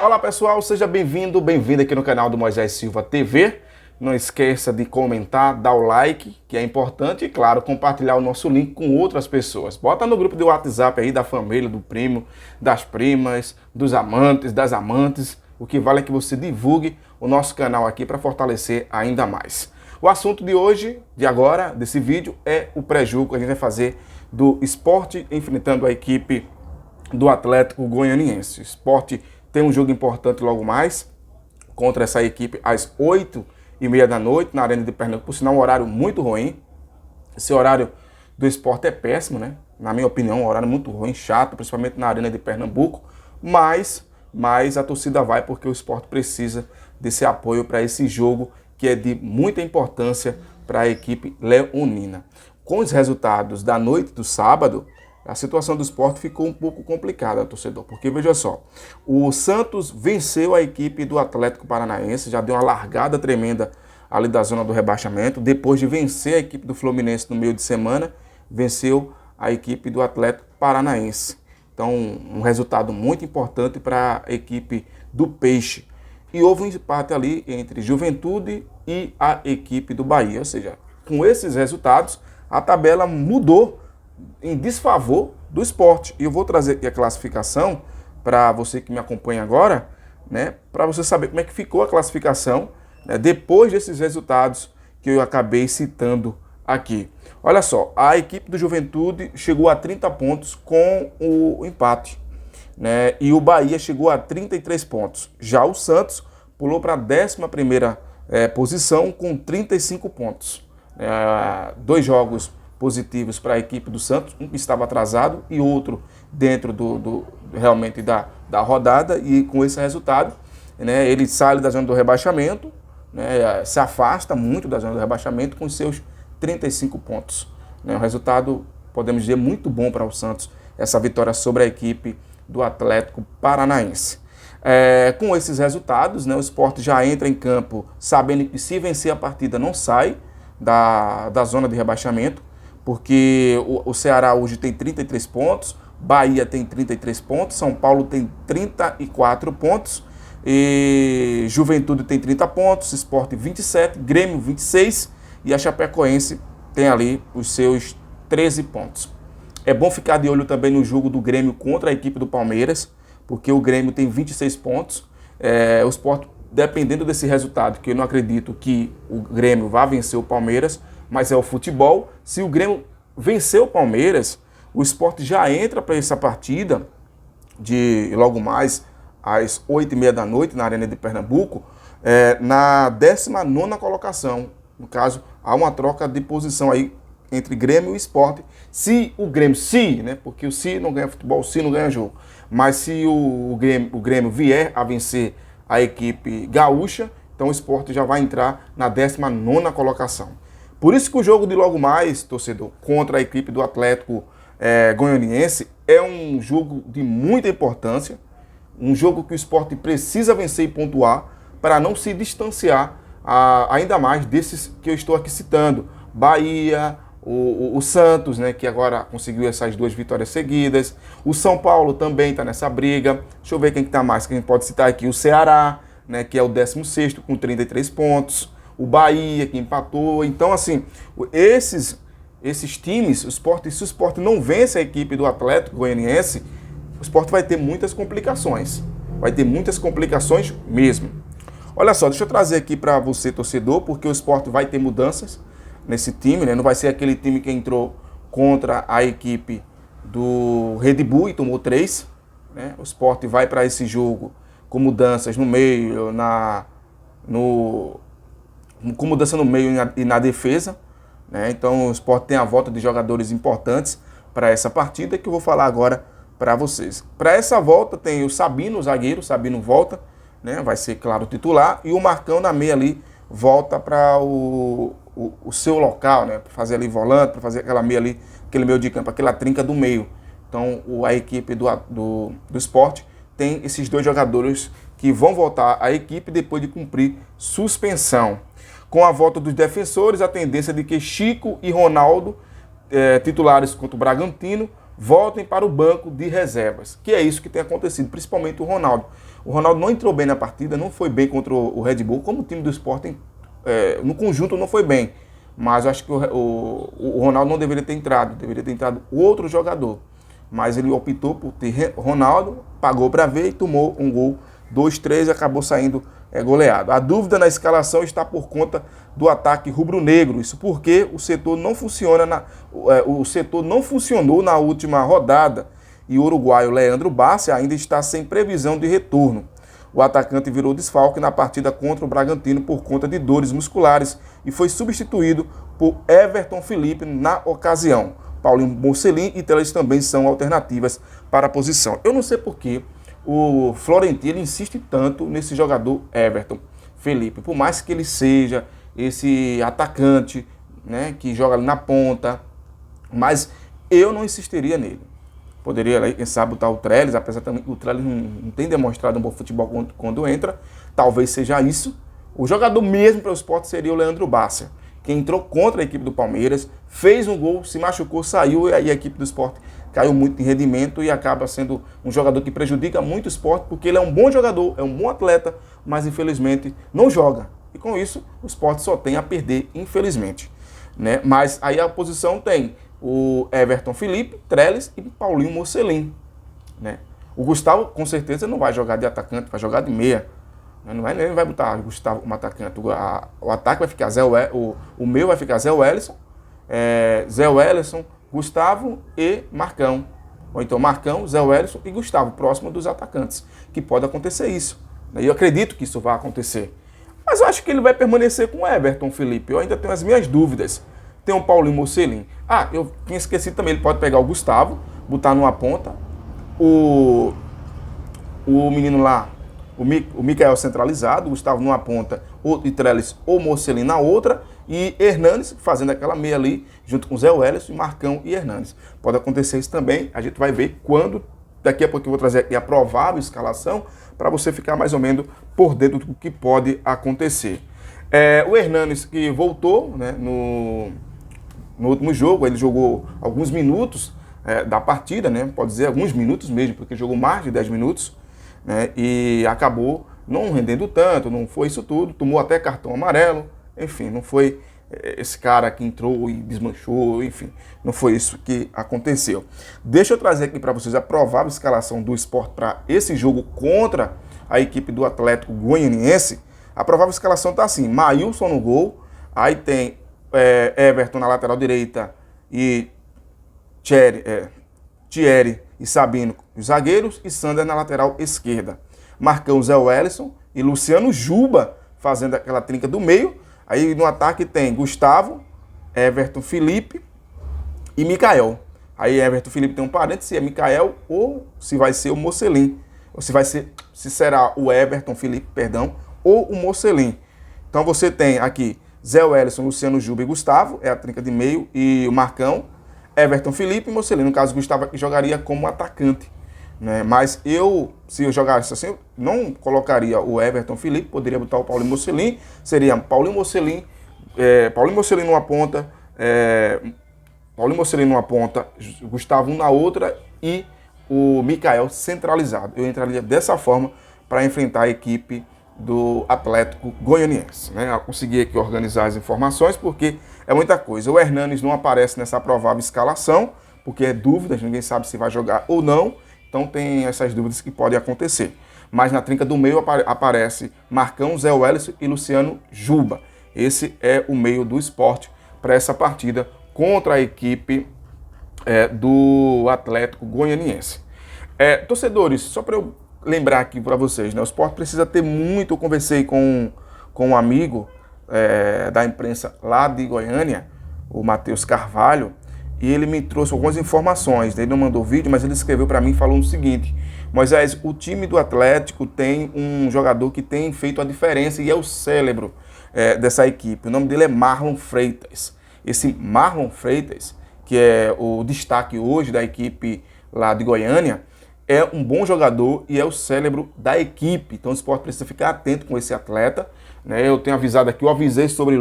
Olá pessoal, seja bem-vindo, bem-vinda aqui no canal do Moisés Silva TV. Não esqueça de comentar, dar o like, que é importante, e claro, compartilhar o nosso link com outras pessoas. Bota no grupo de WhatsApp aí da família, do primo, das primas, dos amantes, das amantes. O que vale é que você divulgue o nosso canal aqui para fortalecer ainda mais. O assunto de hoje, de agora, desse vídeo, é o pré-jogo que a gente vai fazer do Sport enfrentando a equipe do Atlético Goianiense. O Sport tem um jogo importante logo mais contra essa equipe às 8h30 da noite na Arena de Pernambuco, por sinal um horário muito ruim. Esse horário do Sport é péssimo, né? Na minha opinião, um horário muito ruim, chato, principalmente na Arena de Pernambuco, mas a torcida vai porque o Sport precisa desse apoio para esse jogo que é de muita importância para a equipe leonina. Com os resultados da noite do sábado, a situação do Sport ficou um pouco complicada, torcedor, porque veja só, o Santos venceu a equipe do Atlético Paranaense, já deu uma largada tremenda ali da zona do rebaixamento, depois de vencer a equipe do Fluminense no meio de semana, venceu a equipe do Atlético Paranaense. Então, um resultado muito importante para a equipe do Peixe. E houve um empate ali entre Juventude e a equipe do Bahia, ou seja, com esses resultados, a tabela mudou em desfavor do Sport. E eu vou trazer aqui a classificação para você que me acompanha agora, né, para você saber como é que ficou a classificação, né, depois desses resultados que eu acabei citando aqui. Olha só, a equipe do Juventude chegou a 30 pontos com o empate, né, e o Bahia chegou a 33 pontos. Já o Santos pulou para a 11ª posição com 35 pontos. Dois jogos positivos para a equipe do Santos, um que estava atrasado e outro dentro realmente da rodada, e com esse resultado, né, ele sai da zona do rebaixamento, né, se afasta muito da zona do rebaixamento com seus 35 pontos. Né, um resultado, podemos dizer, muito bom para o Santos, essa vitória sobre a equipe do Atlético Paranaense. Com esses resultados, né, o Sport já entra em campo sabendo que se vencer a partida não sai da zona de rebaixamento, porque o Ceará hoje tem 33 pontos, Bahia tem 33 pontos, São Paulo tem 34 pontos, e Juventude tem 30 pontos, Sport 27, Grêmio 26 e a Chapecoense tem ali os seus 13 pontos. É bom ficar de olho também no jogo do Grêmio contra a equipe do Palmeiras, porque o Grêmio tem 26 pontos, o Sport, dependendo desse resultado, que eu não acredito que o Grêmio vá vencer o Palmeiras, mas é o futebol. Se o Grêmio vencer o Palmeiras, o Sport já entra para essa partida de logo mais às 8h30 da noite na Arena de Pernambuco, na 19ª colocação. No caso, há uma troca de posição aí entre Grêmio e Sport. Se o Grêmio, né, porque o se não ganha futebol, o se não ganha jogo, mas se o Grêmio vier a vencer a equipe gaúcha, então o Sport já vai entrar na 19ª colocação. Por isso que o jogo de logo mais, torcedor, contra a equipe do Atlético Goianiense é um jogo de muita importância, um jogo que o Sport precisa vencer e pontuar para não se distanciar ainda mais desses que eu estou aqui citando. Bahia, o Santos, né, que agora conseguiu essas 2 vitórias seguidas. O São Paulo também está nessa briga. Deixa eu ver quem que está mais, que a gente pode citar aqui. O Ceará, né, que é o 16º com 33 pontos. O Bahia, que empatou. Então, assim, esses times, se o Sport não vence a equipe do Atlético Goianiense, o Sport vai ter muitas complicações. Vai ter muitas complicações mesmo. Olha só, deixa eu trazer aqui para você, torcedor, porque o Sport vai ter mudanças nesse time, né? Não vai ser aquele time que entrou contra a equipe do Red Bull e tomou 3. Né? O Sport vai para esse jogo com mudanças no meio, com mudança no meio e na defesa, né? Então o Sport tem a volta de jogadores importantes para essa partida que eu vou falar agora para vocês. Para essa volta tem o Sabino, o zagueiro, o Sabino volta, né? Vai ser, claro, o titular, e o Marcão na meia ali volta para o seu local, né? Para fazer ali volante, para fazer aquela meia ali, aquele meio de campo, aquela trinca do meio. Então a equipe do Sport tem esses 2 jogadores que vão voltar à equipe depois de cumprir suspensão. Com a volta dos defensores, a tendência de que Chico e Ronaldo, titulares contra o Bragantino, voltem para o banco de reservas, que é isso que tem acontecido, principalmente o Ronaldo. O Ronaldo não entrou bem na partida, não foi bem contra o Red Bull, como o time do Sport no conjunto não foi bem. Mas eu acho que o Ronaldo não deveria ter entrado outro jogador. Mas ele optou por ter Ronaldo, pagou para ver e tomou um gol, 2-3 e acabou saindo goleado. A dúvida na escalação está por conta do ataque rubro-negro. Isso porque o setor não funcionou na última rodada e o uruguaio Leandro Bassi ainda está sem previsão de retorno. O atacante virou desfalque na partida contra o Bragantino por conta de dores musculares e foi substituído por Everton Felipe na ocasião. Paulinho Mocelin e Teles também são alternativas para a posição. Eu não sei por que o Florentino insiste tanto nesse jogador Everton Felipe, por mais que ele seja esse atacante, né, que joga ali na ponta, mas eu não insistiria nele. Poderia, quem sabe, botar o Trellis, apesar também que o Trellis não tem demonstrado um bom futebol quando entra, talvez seja isso. O jogador mesmo para o Sport seria o Leandro Bassi, que entrou contra a equipe do Palmeiras, fez um gol, se machucou, saiu, e aí a equipe do Sport caiu muito em rendimento e acaba sendo um jogador que prejudica muito o Sport, porque ele é um bom jogador, é um bom atleta, mas infelizmente não joga. E com isso, o Sport só tem a perder, infelizmente, né? Mas aí a posição tem o Everton Felipe, Trellis e Paulinho Mocelin, né? O Gustavo, com certeza, não vai jogar de atacante, vai jogar de meia. Não vai botar o Gustavo como atacante. O ataque vai ficar o meu vai ficar Zé Wellison, Gustavo e Marcão. Ou então Marcão, Zé Wellison e Gustavo, próximo dos atacantes. Que pode acontecer isso. E eu acredito que isso vai acontecer. Mas eu acho que ele vai permanecer com o Everton Felipe. Eu ainda tenho as minhas dúvidas. Tem o Paulinho Mocelin. Eu tinha esquecido também, ele pode pegar o Gustavo, botar numa ponta. O menino lá, o Mikael centralizado, o Gustavo numa ponta, e Trellis ou Mocelin na outra, e Hernanes fazendo aquela meia ali, junto com Zé Wellison, Marcão e Hernanes. Pode acontecer isso também, a gente vai ver quando, daqui a pouco eu vou trazer aqui a provável escalação, para você ficar mais ou menos por dentro do que pode acontecer. O Hernanes que voltou, né, no último jogo, ele jogou alguns minutos da partida, né, pode dizer alguns minutos mesmo, porque jogou mais de 10 minutos, né, e acabou não rendendo tanto, não foi isso tudo, tomou até cartão amarelo, enfim, não foi esse cara que entrou e desmanchou, enfim, não foi isso que aconteceu. Deixa eu trazer aqui para vocês a provável escalação do Sport para esse jogo contra a equipe do Atlético Goianiense. A provável escalação está assim: Maílson no gol, aí tem Everton na lateral direita e Thierry e Sabino os zagueiros e Sander na lateral esquerda. Marcão, Zé Wellison e Luciano Juba fazendo aquela trinca do meio. Aí no ataque tem Gustavo, Everton Felipe e Mikael. Aí Everton Felipe tem um parênteses, se é Mikael ou se vai ser o Mocelin. Ou se será o Everton Felipe, perdão, ou o Mocelin. Então você tem aqui Zé Wellison, Luciano Juba e Gustavo, é a trinca de meio, e o Marcão, Everton Felipe e Mocelin. No caso, Gustavo aqui jogaria como atacante, né? Mas se eu jogasse assim, eu não colocaria o Everton Felipe, poderia botar o Paulinho Mocelin, seria Paulinho Mocelin numa ponta, Gustavo na outra e o Mikael centralizado. Eu entraria dessa forma para enfrentar a equipe do Atlético Goianiense, né? Eu consegui aqui organizar as informações porque é muita coisa. O Hernanes não aparece nessa provável escalação, porque é dúvida, ninguém sabe se vai jogar ou não, então tem essas dúvidas que podem acontecer. Mas na trinca do meio aparece Marcão, Zé Wellison e Luciano Juba. Esse é o meio do Sport para essa partida contra a equipe do Atlético Goianiense. Torcedores, só para eu lembrar aqui para vocês, né? O Sport precisa ter muito. Eu conversei com um amigo da imprensa lá de Goiânia, o Matheus Carvalho, e ele me trouxe algumas informações. Ele não mandou vídeo, mas ele escreveu para mim e falou o seguinte: Moisés, o time do Atlético tem um jogador que tem feito a diferença e é o cérebro dessa equipe. O nome dele é Marlon Freitas. Esse Marlon Freitas, que é o destaque hoje da equipe lá de Goiânia, é um bom jogador e é o cérebro da equipe. Então o Sport precisa ficar atento com esse atleta, né? Eu tenho avisado aqui, eu avisei sobre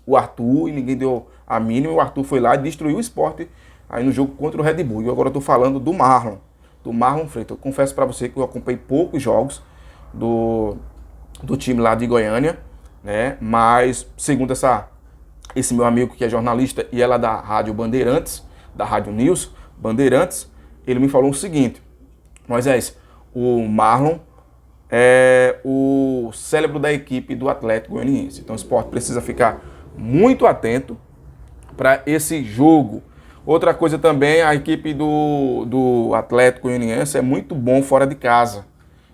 o Arthur e ninguém deu a mínima. O Arthur foi lá e destruiu o Sport aí no jogo contra o Red Bull. E agora eu estou falando do Marlon Freitas. Eu confesso para você que eu acompanhei poucos jogos do time lá de Goiânia, né? Mas segundo esse meu amigo que é jornalista e ela da Rádio Bandeirantes, da Rádio News Bandeirantes, ele me falou o seguinte: Moisés, o Marlon é o cérebro da equipe do Atlético Goianiense. Então o Sport precisa ficar muito atento para esse jogo. Outra coisa também, a equipe do Atlético Goianiense é muito bom fora de casa,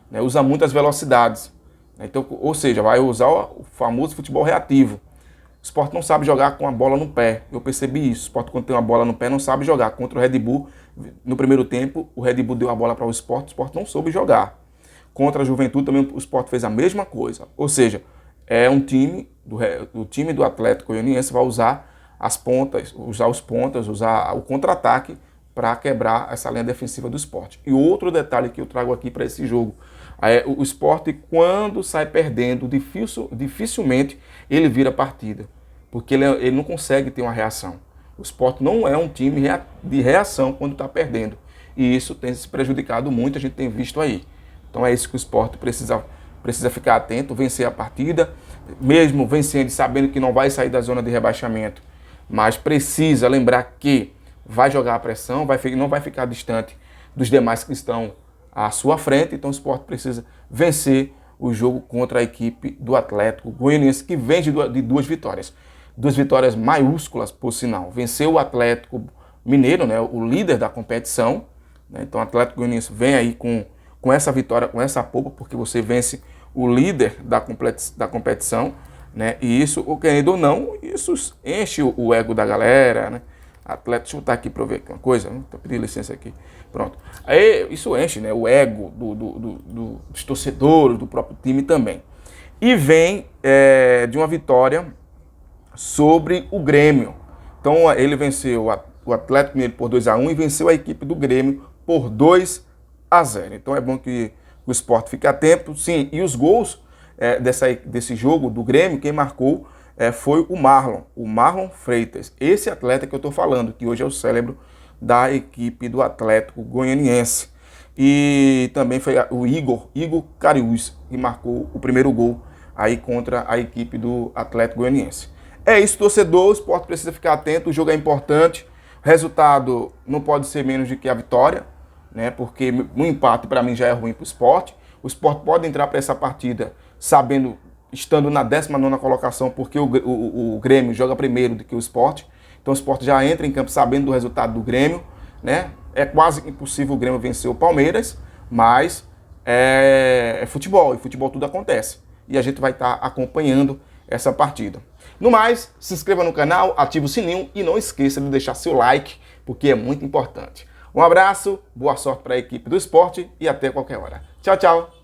né? Usa muitas velocidades. Então, ou seja, vai usar o famoso futebol reativo. O Sport não sabe jogar com a bola no pé. Eu percebi isso. O Sport, quando tem uma bola no pé, não sabe jogar. Contra o Red Bull, no primeiro tempo, o Red Bull deu a bola para o Sport não soube jogar. Contra a Juventude, também o Sport fez a mesma coisa. Ou seja, é um time, o time do Atlético Goianiense vai usar as pontas, usar os pontas, usar o contra-ataque para quebrar essa linha defensiva do Sport. E outro detalhe que eu trago aqui para esse jogo, o Sport, quando sai perdendo, dificilmente ele vira partida, porque ele não consegue ter uma reação. O Sport não é um time de reação quando está perdendo, e isso tem se prejudicado muito, a gente tem visto aí. Então é isso que o Sport precisa ficar atento, vencer a partida, mesmo vencendo e sabendo que não vai sair da zona de rebaixamento, mas precisa lembrar que vai jogar a pressão, não vai ficar distante dos demais que estão à sua frente. Então o Sport precisa vencer o jogo contra a equipe do Atlético Goianiense, que vem de duas vitórias. Duas vitórias maiúsculas, por sinal. Venceu o Atlético Mineiro, né, o líder da competição, né? Então o Atlético Goianiense vem aí com essa vitória, com essa polpa, porque você vence o líder da competição, né? E isso, o querendo ou não, isso enche o ego da galera, né? Atleta, deixa eu botar aqui para eu ver uma coisa, né? Tô pedindo licença aqui. Pronto. Aí isso enche, né, o ego dos torcedores, do próprio time também. E vem de uma vitória sobre o Grêmio. Então ele venceu o Atlético Mineiro por 2-1 e venceu a equipe do Grêmio por 2-0. Então é bom que o Sport fique atento. Sim, e os gols desse jogo do Grêmio, quem marcou foi o Marlon Freitas. Esse atleta que eu estou falando, que hoje é o cérebro da equipe do Atlético Goianiense. E também foi o Igor Cariús, que marcou o primeiro gol aí contra a equipe do Atlético Goianiense. É isso, torcedor, o Sport precisa ficar atento, o jogo é importante, o resultado não pode ser menos do que a vitória, né? Porque um empate para mim já é ruim para o Sport. O Sport pode entrar para essa partida estando na 19ª colocação, porque o Grêmio joga primeiro do que o Sport. Então o Sport já entra em campo sabendo do resultado do Grêmio, né? É quase impossível o Grêmio vencer o Palmeiras, mas é futebol, e futebol tudo acontece. E a gente vai estar acompanhando essa partida. No mais, se inscreva no canal, ative o sininho e não esqueça de deixar seu like, porque é muito importante. Um abraço, boa sorte para a equipe do Sport e até qualquer hora. Tchau, tchau!